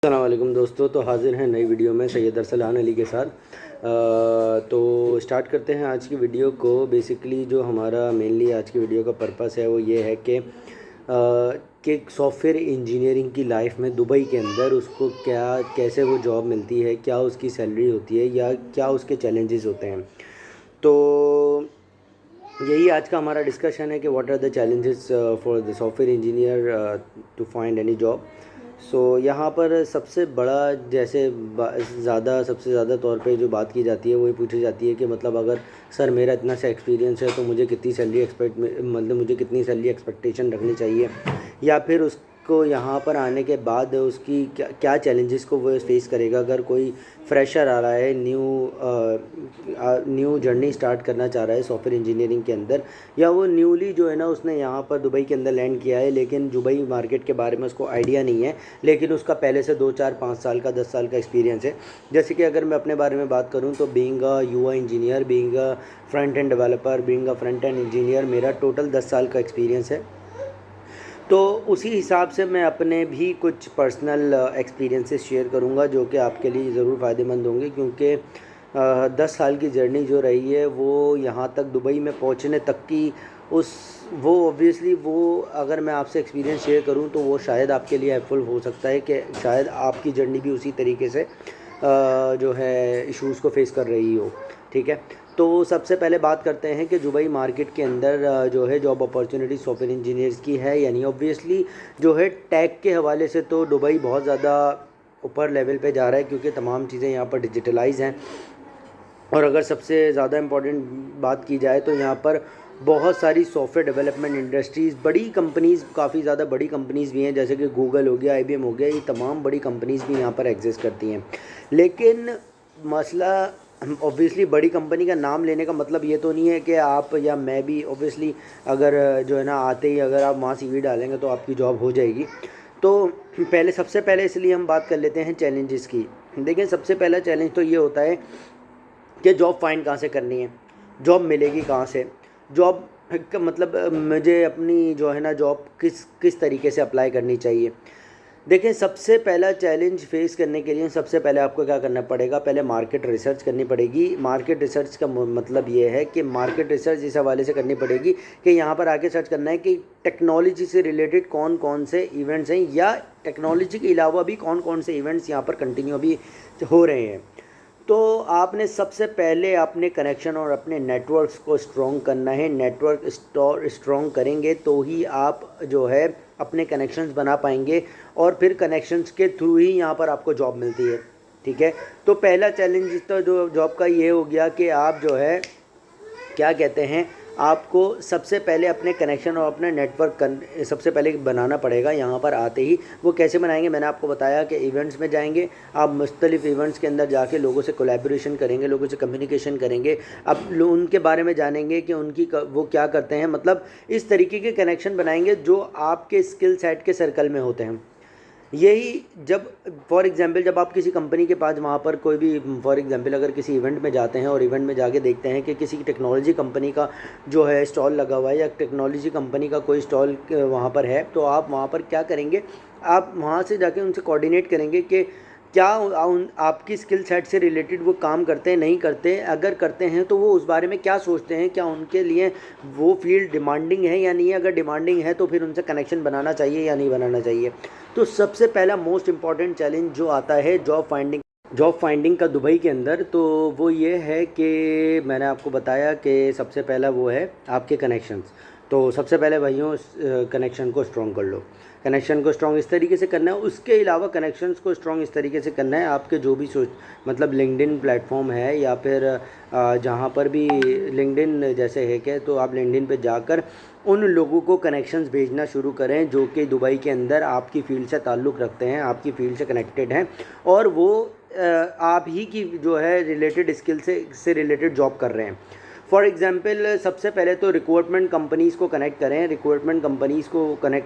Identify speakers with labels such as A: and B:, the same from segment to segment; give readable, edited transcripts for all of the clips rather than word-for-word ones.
A: अस्सलाम वालेकुम दोस्तों। तो हाज़िर हैं नई वीडियो में सैयद अरसलान अली के साथ। तो स्टार्ट करते हैं आज की वीडियो को। बेसिकली जो हमारा मेनली आज की वीडियो का पर्पस है वो ये है कि सॉफ्टवेयर इंजीनियरिंग की लाइफ में दुबई के अंदर उसको कैसे वो जॉब मिलती है, क्या उसकी सैलरी होती है या क्या उसके चैलेंजेस होते हैं। तो यही आज का हमारा डिस्कशन है कि what are the challenges for the software engineer to find any job. यहाँ पर सबसे बड़ा सबसे ज़्यादा तौर पे जो बात की जाती है वो ये पूछी जाती है कि मतलब अगर सर मेरा इतना सा एक्सपीरियंस है तो मुझे कितनी सैलरी मुझे कितनी सैलरी एक्सपेक्टेशन रखनी चाहिए, या फिर उसको यहाँ पर आने के बाद उसकी क्या क्या चैलेंजेस को वो फेस करेगा। अगर कोई फ्रेशर आ रहा है, न्यू जर्नी स्टार्ट करना चाह रहा है सॉफ्टवेयर इंजीनियरिंग के अंदर, या वो न्यूली जो है ना उसने यहाँ पर दुबई के अंदर लैंड किया है लेकिन दुबई मार्केट के बारे में उसको आइडिया नहीं है, लेकिन उसका पहले से 2 4 5 साल का 10 साल का एक्सपीरियंस है। जैसे कि अगर मैं अपने बारे में बात करूँ तो being a UI engineer, being a front end developer, being a front end engineer, मेरा टोटल 10 साल का एक्सपीरियंस है। तो उसी हिसाब से मैं अपने भी कुछ पर्सनल एक्सपीरियंसेस शेयर करूंगा जो कि आपके लिए ज़रूर फ़ायदेमंद होंगे, क्योंकि 10 साल की जर्नी जो रही है वो यहाँ तक दुबई में पहुँचने तक की वो ऑब्वियसली वो अगर मैं आपसे एक्सपीरियंस शेयर करूं तो वो शायद आपके लिए हेल्पफुल हो सकता है कि शायद आपकी जर्नी भी उसी तरीके से जो है इश्यूज़ को फेस कर रही हो। ठीक है, तो सबसे पहले बात करते हैं कि दुबई मार्केट के अंदर जो है जॉब अपॉर्चुनिटी सॉफ्टवेयर इंजीनियर्स की है या नहीं। ऑब्वियसली जो है टेक के हवाले से तो दुबई बहुत ज़्यादा ऊपर लेवल पे जा रहा है, क्योंकि तमाम चीज़ें यहाँ पर डिजिटलाइज हैं। और अगर सबसे ज़्यादा इम्पॉर्टेंट बात की जाए तो यहाँ पर बहुत सारी सॉफ्टवेयर डेवलपमेंट इंडस्ट्रीज़, बड़ी कंपनीज़, काफ़ी ज़्यादा बड़ी कंपनीज़ भी हैं, जैसे कि गूगल हो गया, आईबीएम हो गया, ये तमाम बड़ी कंपनीज़ भी यहाँ पर एग्जिस्ट करती हैं। लेकिन मसला ऑब्वियसली बड़ी कंपनी का नाम लेने का मतलब ये तो नहीं है कि आप या मैं भी ऑब्वियसली अगर जो है ना आते ही अगर आप वहाँ सीवी डालेंगे तो आपकी जॉब हो जाएगी। तो सबसे पहले इसलिए हम बात कर लेते हैं चैलेंजेस की। देखिए, सबसे पहला चैलेंज तो ये होता है कि जॉब फाइंड कहाँ से करनी है, जॉब मिलेगी कहाँ से, जॉब का मतलब मुझे अपनी जो है ना जॉब किस तरीके से अप्लाई करनी चाहिए। देखें, सबसे पहला चैलेंज फेस करने के लिए सबसे पहले आपको क्या करना पड़ेगा, पहले मार्केट रिसर्च करनी पड़ेगी। मार्केट रिसर्च का मतलब ये है कि मार्केट रिसर्च इस हवाले से करनी पड़ेगी कि यहाँ पर आके सर्च करना है कि टेक्नोलॉजी से रिलेटेड कौन कौन से इवेंट्स हैं, या टेक्नोलॉजी के अलावा भी कौन कौन से इवेंट्स यहाँ पर कंटिन्यू अभी हो रहे हैं। तो आपने सबसे पहले अपने कनेक्शन और अपने नेटवर्क्स को स्ट्रॉन्ग करना है। नेटवर्क स्ट्रॉन्ग करेंगे तो ही आप जो है अपने कनेक्शंस बना पाएंगे, और फिर कनेक्शंस के थ्रू ही यहाँ पर आपको जॉब मिलती है। ठीक है, तो पहला चैलेंज तो जो जॉब का ये हो गया कि आप जो है क्या कहते हैं, आपको सबसे पहले अपने कनेक्शन और अपना नेटवर्क सबसे पहले बनाना पड़ेगा। यहाँ पर आते ही वो कैसे बनाएंगे, मैंने आपको बताया कि इवेंट्स में जाएंगे, आप मुख्तलिफ इवेंट्स के अंदर जाके लोगों से कोलैबोरेशन करेंगे, लोगों से कम्युनिकेशन करेंगे, अब उनके बारे में जानेंगे कि वो क्या करते हैं, मतलब इस तरीके के कनेक्शन बनाएंगे जो आपके स्किल सेट के सर्कल में होते हैं। यही जब फॉर एग्ज़ाम्पल जब आप किसी कंपनी के पास वहाँ पर कोई भी फॉर एग्ज़ाम्पल अगर किसी इवेंट में जाते हैं और इवेंट में जाके देखते हैं कि किसी टेक्नोलॉजी कंपनी का जो है स्टॉल लगा हुआ है या टेक्नोलॉजी कंपनी का कोई स्टॉल वहाँ पर है, तो आप वहाँ पर क्या करेंगे, आप वहाँ से जाके उनसे कोऑर्डिनेट करेंगे कि क्या आपकी स्किल सेट से रिलेटेड वो काम करते हैं, नहीं करते हैं, अगर करते हैं तो वो उस बारे में क्या सोचते हैं, क्या उनके लिए वो फील्ड डिमांडिंग है या नहीं है, अगर डिमांडिंग है तो फिर उनसे कनेक्शन बनाना चाहिए या नहीं बनाना चाहिए। तो सबसे पहला मोस्ट इम्पॉर्टेंट चैलेंज जो आता है जॉब फाइंडिंग का दुबई के अंदर, तो वो ये है कि मैंने आपको बताया कि सबसे पहला वो है आपके कनेक्शंस। तो सबसे पहले भाइयों कनेक्शन को स्ट्रॉन्ग कर लो। कनेक्शन को स्ट्रॉन्ग इस तरीके से करना है, उसके अलावा कनेक्शंस को स्ट्रॉन्ग इस तरीके से करना है आपके जो भी मतलब लिंक्डइन प्लेटफॉर्म है या फिर जहाँ पर भी लिंक्डइन जैसे है कि, तो आप लिंक्डइन पे जाकर उन लोगों को कनेक्शंस भेजना शुरू करें जो कि दुबई के अंदर आपकी फ़ील्ड से ताल्लुक़ रखते हैं, आपकी फ़ील्ड से कनेक्टेड हैं, और वो आप ही की जो है रिलेटेड स्किल से रिलेटेड जॉब कर रहे हैं। फॉर एग्ज़ाम्पल सबसे पहले तो रिक्रूटमेंट कंपनीज़ को कनेक्ट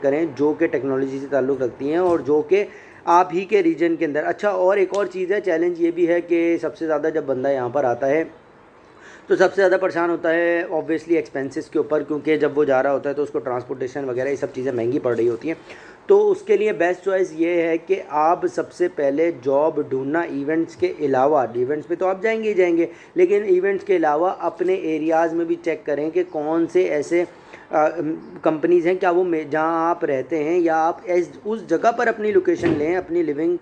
A: करें जो कि टेक्नोलॉजी से ताल्लुक़ रखती हैं और जो कि आप ही के रीजन के अंदर। अच्छा, और एक और चीज़ है, चैलेंज ये भी है कि सबसे ज़्यादा जब बंदा यहाँ पर आता है तो सबसे ज़्यादा परेशान होता है ऑब्वियसली एक्सपेंसेस के ऊपर, क्योंकि जब वो जा रहा होता है तो उसको ट्रांसपोर्टेशन वगैरह ये सब चीज़ें महंगी पड़ रही होती हैं। तो उसके लिए बेस्ट चॉइस ये है कि आप सबसे पहले जॉब ढूंढना इवेंट्स के अलावा, इवेंट्स पे तो आप जाएंगे ही जाएंगे, लेकिन इवेंट्स के अलावा अपने एरियाज़ में भी चेक करें कि कौन से ऐसे कंपनीज़ हैं, क्या वो जहाँ आप रहते हैं या आप उस जगह पर अपनी लोकेशन लें, अपनी लिविंग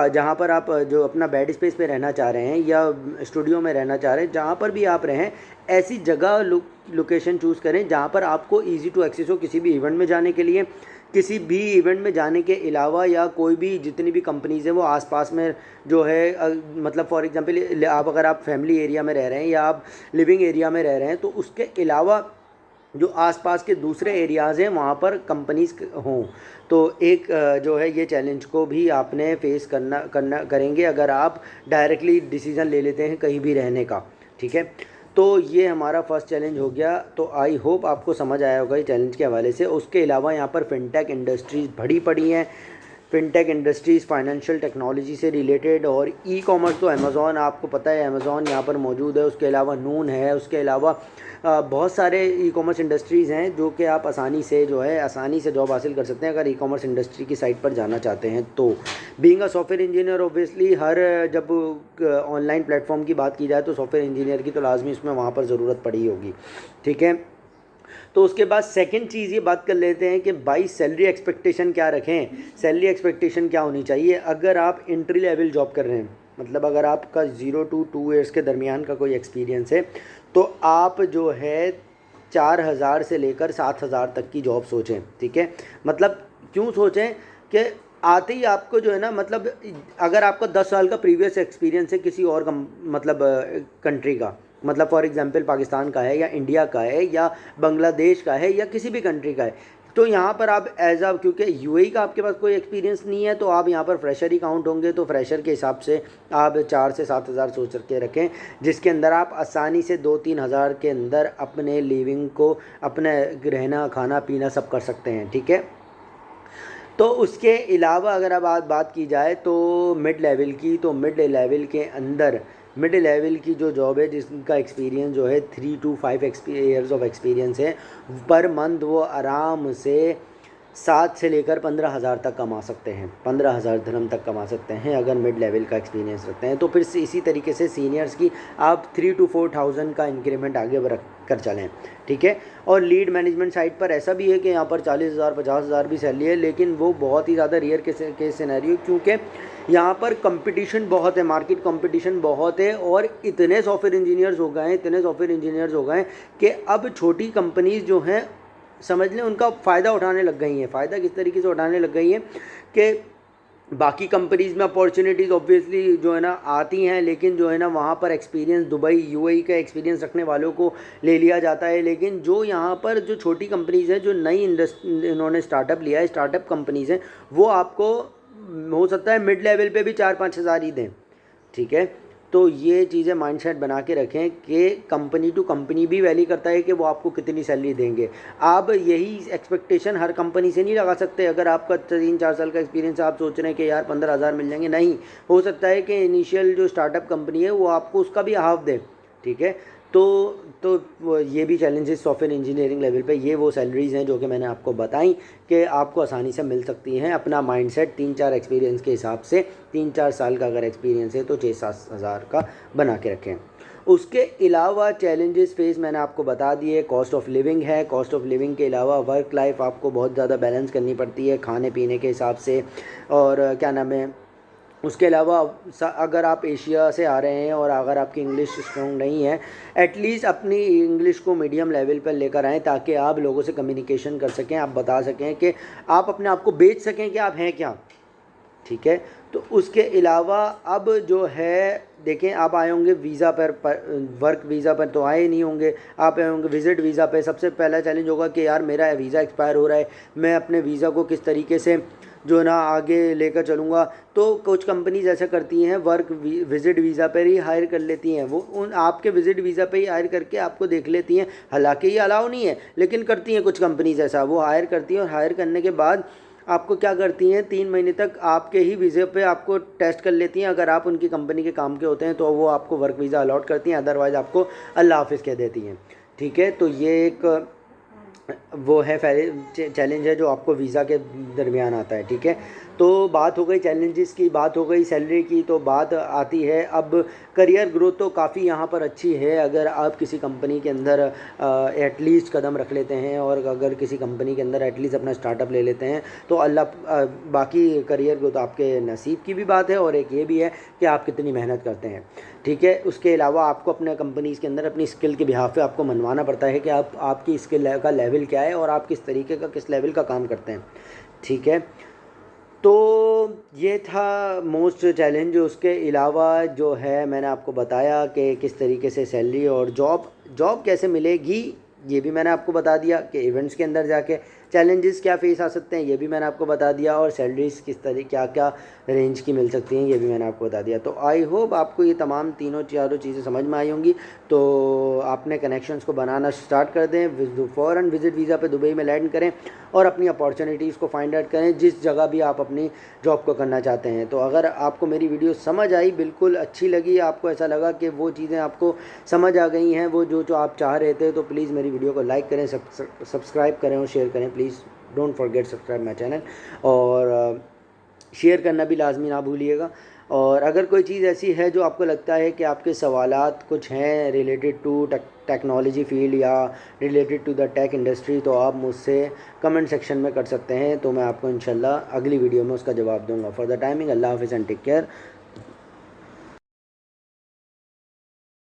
A: जहाँ पर आप जो अपना बेड स्पेस पे रहना चाह रहे हैं या स्टूडियो में रहना चाह रहे हैं, जहाँ पर भी आप रहें ऐसी जगह लोकेशन चूज़ करें जहाँ पर आपको ईजी टू एक्सेस हो किसी भी इवेंट में जाने के लिए, किसी भी इवेंट में जाने के अलावा, या कोई भी जितनी भी कंपनीज़ हैं वो आसपास में जो है मतलब फॉर एग्जांपल आप अगर आप फैमिली एरिया में रह रहे हैं या आप लिविंग एरिया में रह रहे हैं तो उसके अलावा जो आसपास के दूसरे एरियाज़ हैं वहाँ पर कंपनीज़ हों। तो एक जो है ये चैलेंज को भी आपने फेस करना करेंगे अगर आप डायरेक्टली डिसीज़न ले लेते हैं कहीं भी रहने का, ठीक है। तो ये हमारा फर्स्ट चैलेंज हो गया। तो आई होप आपको समझ आया होगा ये चैलेंज के हवाले से। उसके अलावा यहाँ पर फिनटेक इंडस्ट्रीज़ भरी पड़ी हैं। फिनटेक इंडस्ट्रीज़ फाइनेंशियल टेक्नोलॉजी से रिलेटेड, और ई कॉमर्स तो अमेज़ॉन, आपको पता है अमेज़ॉन यहाँ पर मौजूद है। उसके अलावा नून है, उसके अलावा बहुत सारे ई कॉमर्स इंडस्ट्रीज़ हैं जो कि आप आसानी से जॉब हासिल कर सकते हैं अगर ई कॉमर्स इंडस्ट्री की साइट पर जाना चाहते हैं। तो being a software engineer obviously जब ऑनलाइन प्लेटफॉर्म की बात की जाए तो सॉफ्टवेयर इंजीनियर की तो लाजमी उसमें वहाँ पर ज़रूरत पड़ी होगी, ठीक है। तो उसके बाद सेकंड चीज़ ये बात कर लेते हैं कि भाई सैलरी एक्सपेक्टेशन क्या रखें। सैलरी एक्सपेक्टेशन क्या होनी चाहिए अगर आप एंट्री लेवल जॉब कर रहे हैं, मतलब अगर आपका 0 to 2 ईयर्स के दरमियान का कोई एक्सपीरियंस है तो आप जो है 4,000 से लेकर 7,000 तक की जॉब सोचें, ठीक है। मतलब क्यों सोचें कि आते ही आपको जो है ना, मतलब अगर आपका 10 साल का प्रीवियस एक्सपीरियंस है किसी और मतलब कंट्री का, मतलब फॉर एग्जांपल पाकिस्तान का है या इंडिया का है या बांग्लादेश का है या किसी भी कंट्री का है, तो यहाँ पर आप क्योंकि यूएई का आपके पास कोई एक्सपीरियंस नहीं है तो आप यहाँ पर फ्रेशर ही काउंट होंगे। तो फ्रेशर के हिसाब से आप 4 से 7,000 सोच के रखें, जिसके अंदर आप आसानी से 2-3 हज़ार के अंदर अपने लिविंग को, अपने रहना खाना पीना सब कर सकते हैं, ठीक है। तो उसके अलावा अगर अब बात की जाए तो मिड लेवल की, तो मिड लेवल के अंदर मिड लेवल की जो जॉब है जिसका एक्सपीरियंस जो है 3 to 5 ईयर्स ऑफ एक्सपीरियंस है, पर मंथ वो आराम से 7 से लेकर 15,000 तक कमा सकते हैं, 15,000 दिरहम तक कमा सकते हैं अगर मिड लेवल का एक्सपीरियंस रखते हैं। तो फिर इसी तरीके से सीनियर्स की आप 3 to 4,000 का इंक्रीमेंट आगे रख कर चलें, ठीक है। और लीड मैनेजमेंट साइड पर ऐसा भी है कि यहाँ पर 40,000 50,000 भी सैलरी है, लेकिन वो बहुत ही ज़्यादा रेयर केस सिनेरियो, क्योंकि यहाँ पर कंपटीशन बहुत है, मार्केट कंपटीशन बहुत है, और इतने सॉफ्टवेयर इंजीनियर्स हो गए कि अब छोटी कंपनीज़ जो हैं समझ लें उनका फ़ायदा उठाने लग गई हैं। फ़ायदा किस तरीके से उठाने लग गई हैं कि बाकी कंपनीज़ में अपॉर्चुनिटीज़ ऑब्वियसली जो है ना आती हैं, लेकिन जो है ना वहाँ पर एक्सपीरियंस दुबई यूएई का एक्सपीरियंस रखने वालों को ले लिया जाता है। लेकिन जो यहाँ पर जो छोटी कंपनीज़ हैं, जो नई इन्होंने स्टार्टअप लिया है, स्टार्टअप कंपनीज़ हैं, वो आपको हो सकता है मिड लेवल पे भी 4-5 हज़ार ही दें, ठीक है। तो ये चीज़ें माइंडसेट बना के रखें कि कंपनी टू कंपनी भी वैली करता है कि वो आपको कितनी सैलरी देंगे। आप यही एक्सपेक्टेशन हर कंपनी से नहीं लगा सकते। अगर आपका 3-4 साल का एक्सपीरियंस आप सोच रहे हैं कि यार 15,000 मिल जाएंगे, नहीं, हो सकता है कि इनिशियल जो स्टार्टअप कंपनी है वो आपको उसका भी हाफ दे, ठीक है। तो ये भी चैलेंजेस सॉफ्टवेयर इंजीनियरिंग लेवल पे, ये वो सैलरीज़ हैं जो कि मैंने आपको बताई कि आपको आसानी से मिल सकती हैं। अपना माइंडसेट 3-4 एक्सपीरियंस के हिसाब से, 3-4 साल का अगर एक्सपीरियंस है तो 6-7 हज़ार का बना के रखें। उसके अलावा चैलेंजेस फेस मैंने आपको बता दिए। कॉस्ट ऑफ लिविंग है, कॉस्ट ऑफ लिविंग के अलावा वर्क लाइफ आपको बहुत ज़्यादा बैलेंस करनी पड़ती है खाने पीने के हिसाब से, और क्या नाम है, उसके अलावा अगर आप एशिया से आ रहे हैं और अगर आपकी इंग्लिश स्ट्रॉन्ग नहीं है, एटलीस्ट अपनी इंग्लिश को मीडियम लेवल पर लेकर आएँ ताकि आप लोगों से कम्युनिकेशन कर सकें, आप बता सकें कि आप अपने आप को बेच सकें कि आप हैं क्या, ठीक है। तो उसके अलावा अब जो है देखें, आप आए होंगे वीज़ा पर वर्क वीज़ा पर तो आए नहीं होंगे, आप आए होंगे विज़िट वीज़ा पे। सबसे पहला चैलेंज होगा कि यार मेरा वीज़ा एक्सपायर हो रहा है, मैं अपने वीज़ा को किस तरीके से जो है ना आगे लेकर चलूँगा। तो कुछ कंपनीज ऐसा करती हैं, वर्क विज़िट वीज़ा पर ही हायर कर लेती हैं, वो उन आपके विज़िट वीज़ा पे ही हायर करके आपको देख लेती हैं। हालांकि ये अलाउ नहीं है, लेकिन करती हैं कुछ कंपनीज ऐसा, वो हायर करती हैं और हायर करने के बाद आपको क्या करती हैं, 3 महीने तक आपके ही वीज़े पे आपको टेस्ट कर लेती हैं। अगर आप उनकी कंपनी के काम के होते हैं तो वो आपको वर्क वीज़ा अलॉट करती हैं, अदरवाइज़ आपको अल्लाह हाफिज़ कह देती हैं, ठीक है। तो ये एक वो है चैलेंज है जो आपको वीज़ा के दरमियान आता है, ठीक है। तो बात हो गई चैलेंजेस की, बात हो गई सैलरी की, तो बात आती है अब करियर ग्रोथ। तो काफ़ी यहाँ पर अच्छी है अगर आप किसी कंपनी के अंदर एटलीस्ट कदम रख लेते हैं, और अगर किसी कंपनी के अंदर एटलीस्ट अपना स्टार्टअप ले लेते हैं तो बाकी करियर ग्रोथ आपके नसीब की भी बात है, और एक ये भी है कि आप कितनी मेहनत करते हैं, ठीक है। उसके अलावा आपको अपने कंपनीज़ के अंदर अपनी स्किल के बिहाफ पे आपको मनवाना पड़ता है कि आप आपकी स्किल का लेवल क्या है और आप किस तरीके का किस लेवल का काम करते हैं, ठीक है। तो ये था मोस्ट चैलेंज। उसके अलावा जो है मैंने आपको बताया कि किस तरीके से सैलरी और जॉब जॉब कैसे मिलेगी, ये भी मैंने आपको बता दिया कि इवेंट्स के अंदर जाके चैलेंजेस क्या फेस आ सकते हैं, ये भी मैंने आपको बता दिया, और सैलरीज किस तरह क्या क्या रेंज की मिल सकती हैं, ये भी मैंने आपको बता दिया। तो आई होप आपको ये तमाम तीनों चारों चीज़ें समझ में आई होंगी। तो आपने कनेक्शंस को बनाना स्टार्ट कर दें, फ़ौरन विजिट वीज़ा पे दुबई में लैंड करें और अपनी अपॉर्चुनिटीज़ को फाइंड आउट करें जिस जगह भी आप अपनी जॉब को करना चाहते हैं। तो अगर आपको मेरी वीडियो समझ आई, बिल्कुल अच्छी लगी, आपको ऐसा लगा कि वो चीज़ें आपको समझ आ गई हैं, वो जो जो आप चाह रहे थे, तो प्लीज़ मेरी वीडियो को लाइक करें, सब्सक्राइब करें और शेयर करें। Please don't forget subscribe my channel, और शेयर करना भी लाजमी ना भूलिएगा। और अगर कोई चीज़ ऐसी है जो आपको लगता है कि आपके सवालात कुछ हैं रिलेटेड टू टेक्नोलॉजी फील्ड या related to the tech industry, तो आप मुझसे कमेंट सेक्शन में कर सकते हैं, तो मैं आपको इंशाल्लाह अगली वीडियो में उसका जवाब दूंगा। फॉर द टाइमिंग, अल्लाह हाफ़िज़ एंड टेक केयर।